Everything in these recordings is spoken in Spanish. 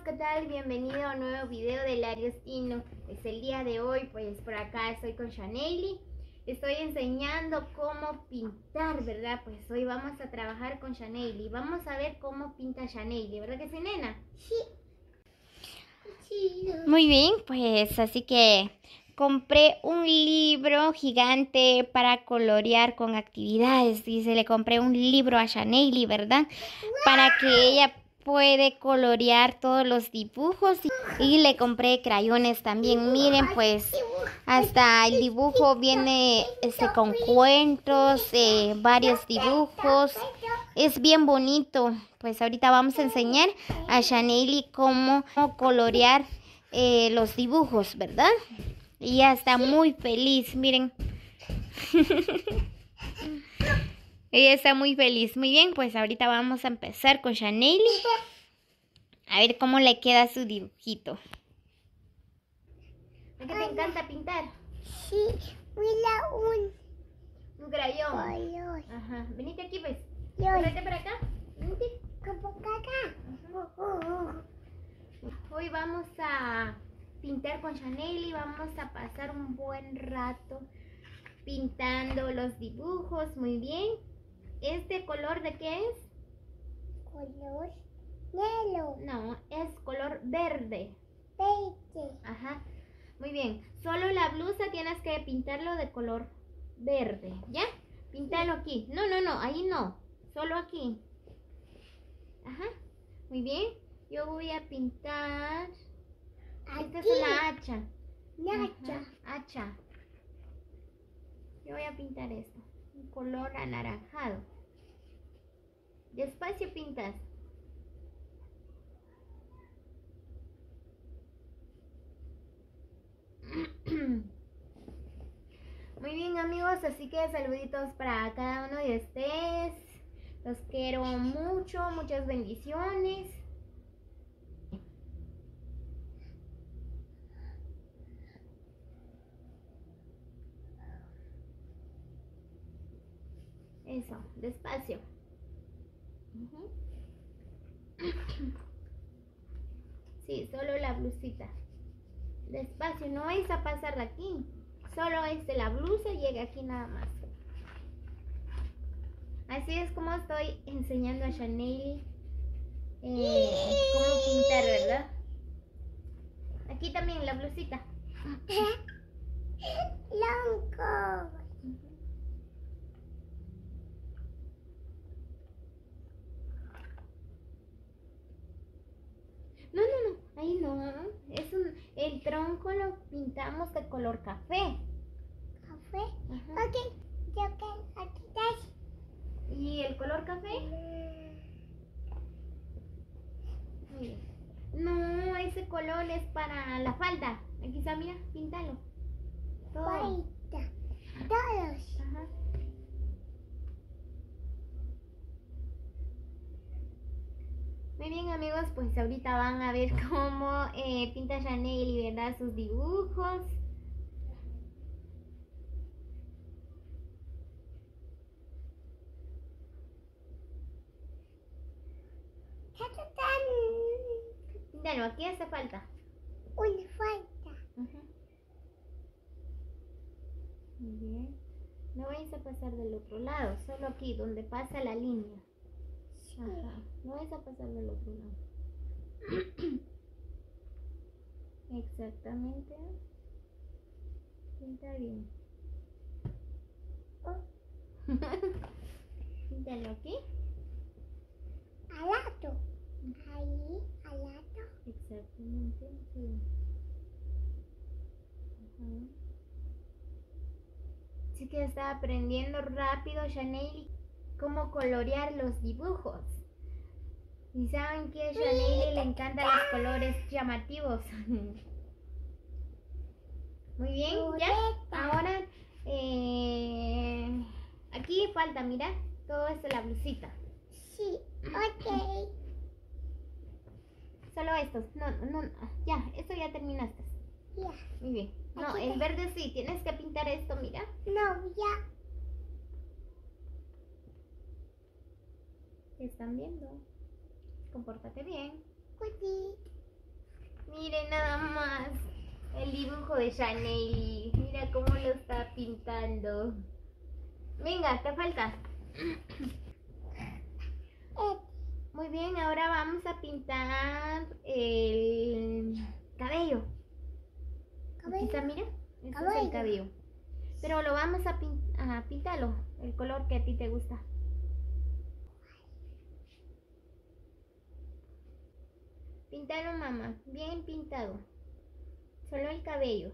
¿qué tal? Bienvenido a un nuevo video de Lariostino. Pues el día de hoy, pues por acá estoy con Shanely. Estoy enseñando cómo pintar, ¿verdad? Pues hoy vamos a trabajar con Shanely. Vamos a ver cómo pinta Shanely, ¿verdad que sí, nena? Sí. Muy bien, pues así que compré un libro gigante para colorear con actividades. Dice, le compré un libro a Shanely, ¿verdad? Para que ella puede colorear todos los dibujos. Y le compré crayones también. Miren, pues hasta el dibujo viene con cuentos, varios dibujos. Es bien bonito. Pues ahorita vamos a enseñar a Shanely cómo colorear los dibujos, ¿verdad? Y ella está muy feliz, miren. Ella está muy feliz. Muy bien, pues ahorita vamos a empezar con Shanely. A ver cómo le queda su dibujito. ¿A qué te encanta pintar? Sí, mira Un crayón. color. Ajá. Venite aquí, pues. Yo. Correte para acá. Venite. Como acá. Hoy vamos a pintar con Shanely. Vamos a pasar un buen rato pintando los dibujos. Muy bien. ¿Este color de qué es? Color negro. No, es color verde. Verde. Ajá. Muy bien. Solo la blusa tienes que pintarlo de color verde. ¿Ya? Píntalo aquí. No, ahí no. Solo aquí. Ajá. Muy bien. Yo voy a pintar. Esta es una hacha. Nacha. Ajá, hacha. Yo voy a pintar esto. Un color anaranjado. Despacio pintas. Muy bien, amigos, así que saluditos para cada uno de ustedes. Los quiero mucho, muchas bendiciones. Eso, despacio. Sí, solo la blusita. Despacio, no vais a pasar de aquí. Solo es de la blusa y llega aquí nada más. Así es como estoy enseñando a Shanely cómo pintar, ¿verdad? Aquí también la blusita. Blanco. No, ahí no. El tronco lo pintamos de color café. Café. Ajá. Ok. Yo que aquí estás. ¿Y el color café? Muy bien. No, ese color es para la falda. Aquí está, mira, píntalo. Todo. Guaita. Todos. Ajá. Muy bien, amigos, pues ahorita van a ver cómo pinta Shanely, ¿verdad? Sus dibujos. Píntalo, aquí hace falta. Una falta. Ajá. Muy bien. No vais a pasar del otro lado, solo aquí, donde pasa la línea. Ajá. No vais a pasar del otro lado. Exactamente. Pinta bien. Oh. Píntalo aquí. Al lado. Ahí, al lado. Exactamente. Sí. Ajá. Así que está aprendiendo rápido Shanely cómo colorear los dibujos. Y saben que a Shanely le encantan los colores llamativos. Muy bien, ya. Ahora aquí falta, mira, todo esto la blusita. Sí, ok. Solo estos. No, ya, esto ya terminaste. Ya. Muy bien. No, Aquí el verde sí, tienes que pintar esto, mira. No, ya. ¿Qué están viendo? Compórtate bien. Cuti. Miren nada más el dibujo de Chanel. Mira cómo lo está pintando. Venga, te falta. Muy bien, ahora vamos a pintar el cabello. Aquí está, mira. Este es el cabello. Pero lo vamos a pintarlo, el color que a ti te gusta. Píntalo, mamá. Bien pintado. Solo el cabello.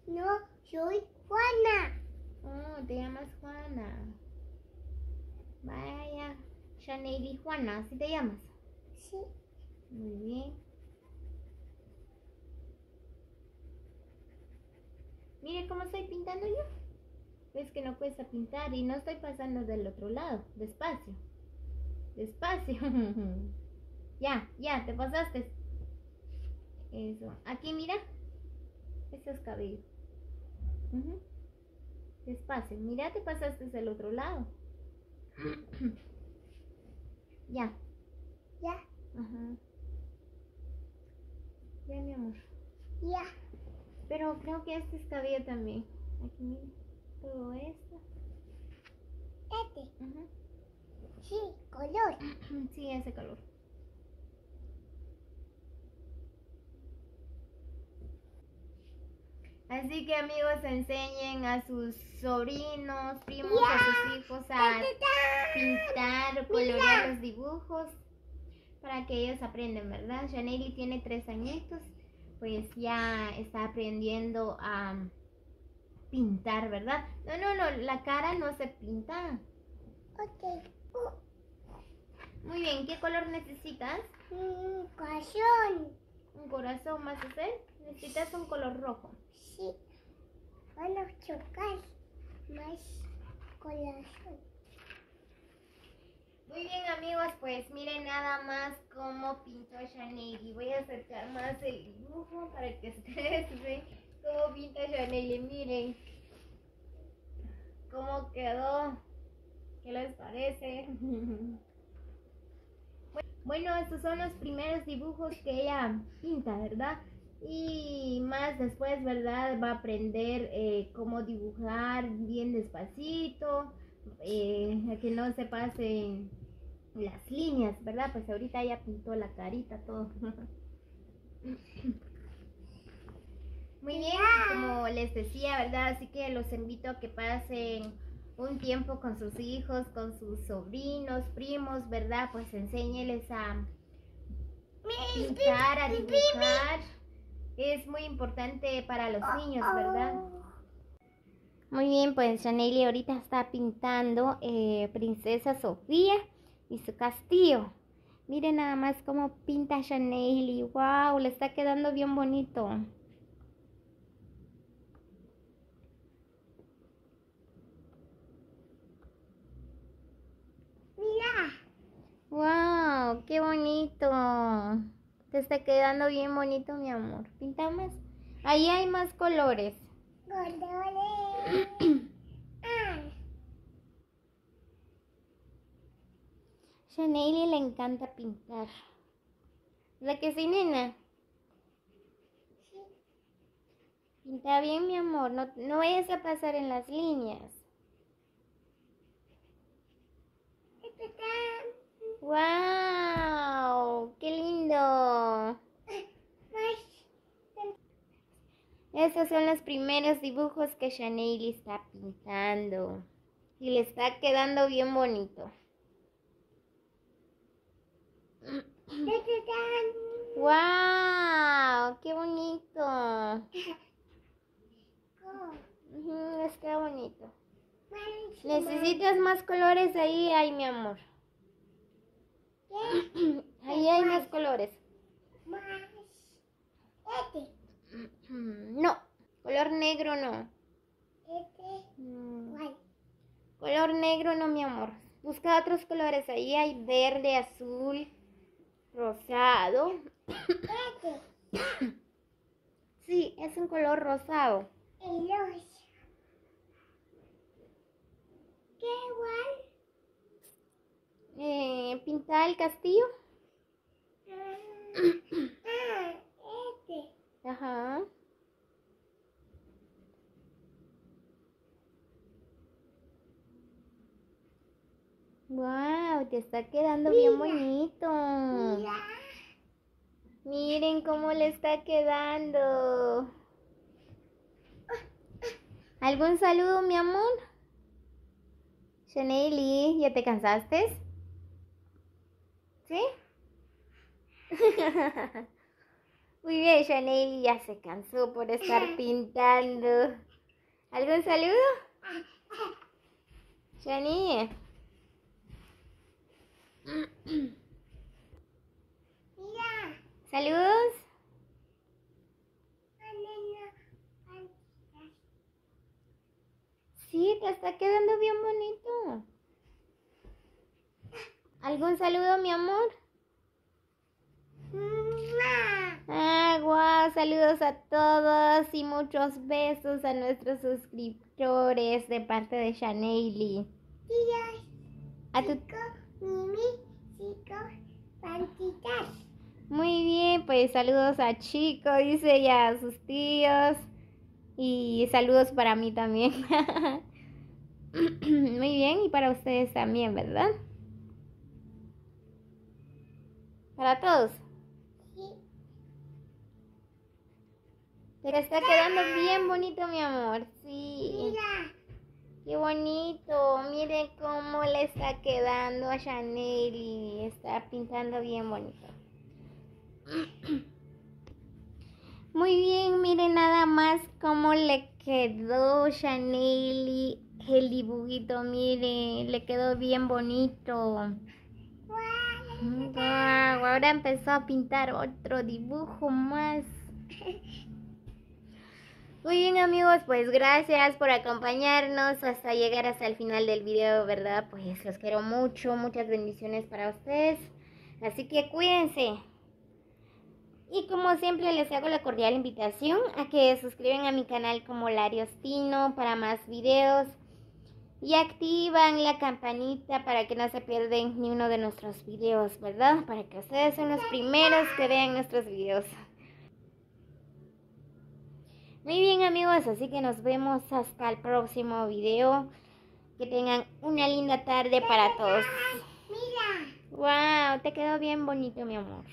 No, soy Juana. Oh, te llamas Juana. Vaya, Chanel y Juana, ¿así te llamas? Sí. Muy bien. Mire cómo estoy pintando yo. Ves que no cuesta pintar y no estoy pasando del otro lado. Despacio. Despacio. Ya, te pasaste. Eso. Aquí, mira. Eso es cabello. Despacio. Mira, te pasaste del otro lado. Ya. Ya, Ajá. Ya, mi amor. ya. Pero creo que este es cabello también. Aquí, mira. Todo esto. Ajá. Sí, color. Sí, ese color. Así que amigos, enseñen a sus sobrinos, primos, a sus hijos a pintar, colorear los dibujos para que ellos aprendan, ¿verdad? Chanel tiene 3 añitos, pues ya está aprendiendo a pintar, ¿verdad? No, la cara no se pinta. Ok. Muy bien, ¿qué color necesitas? Corazón. ¿Un corazón más hacer? Necesitas un color rojo. Sí. Van a chocar más corazón. Muy bien amigos, pues miren nada más cómo pintó Chanel. Y voy a acercar más el dibujo para que ustedes vean cómo pinta Chanel. Y miren cómo quedó. ¿Qué les parece? Bueno, estos son los primeros dibujos que ella pinta, ¿verdad? Y más después, ¿verdad? Va a aprender cómo dibujar bien despacito, que no se pasen las líneas, ¿verdad? Pues ahorita ya pintó la carita, todo. Muy bien, como les decía, ¿verdad? Así que los invito a que pasen un tiempo con sus hijos, con sus sobrinos, primos, ¿verdad? Pues enséñeles a pintar, a dibujar. Es muy importante para los niños, ¿verdad? Muy bien, pues Chanel ahorita está pintando Princesa Sofía y su castillo. Miren nada más cómo pinta Chanel y wow, le está quedando bien bonito. Mira. Wow, qué bonito. Te está quedando bien bonito, mi amor. Pinta más. Ahí hay más colores. Colores. Chanel le encanta pintar. ¿La que sí, nena? Sí. Pinta bien, mi amor. No vayas a pasar en las líneas. ¡Wow! ¡Qué lindo! Esos son los primeros dibujos que Chanel está pintando. Y le está quedando bien bonito. ¡Wow! ¡Qué bonito! Les queda bonito. ¿Necesitas más colores ahí? Ay, mi amor. Ahí hay más colores. No, color negro no. Color negro no, mi amor. Busca otros colores. Ahí hay verde, azul, rosado. Sí, es un color rosado. pintar el castillo? Este. Ajá. Wow, te está quedando bien bonito. Mira. Miren cómo le está quedando. ¿Algún saludo, mi amor? Shaneli, ¿ya te cansaste? ¿Sí? Muy bien, Shaneli ya se cansó por estar pintando. ¿Algún saludo? Shani. Mira. ¿Saludos? Sí, te está quedando bien bonito. ¿Algún saludo, mi amor? Guau, saludos a todos y muchos besos a nuestros suscriptores de parte de Shaneli. Mira. A tu... Mimi, chicos, pantitas. Muy bien, pues saludos a Chico, dice, y a sus tíos. Y saludos para mí también. Muy bien, y para ustedes también, ¿verdad? Para todos. Sí. Te está quedando bien bonito, mi amor. Sí. Mira. Qué bonito. Miren cómo le está quedando a Shaneli. Está pintando bien bonito. Muy bien, miren nada más cómo le quedó Shaneli el dibujito. Miren, le quedó bien bonito. Wow, ahora empezó a pintar otro dibujo más. Muy bien, amigos, pues gracias por acompañarnos hasta llegar hasta el final del video, ¿verdad? Pues los quiero mucho, muchas bendiciones para ustedes. Así que cuídense. Y como siempre les hago la cordial invitación a que se suscriban a mi canal como Lariostino para más videos. Y activan la campanita para que no se pierdan ni uno de nuestros videos, ¿verdad? Para que ustedes sean los primeros que vean nuestros videos. Muy bien, amigos, así que nos vemos hasta el próximo video. Que tengan una linda tarde para todos. Mira. Wow, te quedó bien bonito, mi amor.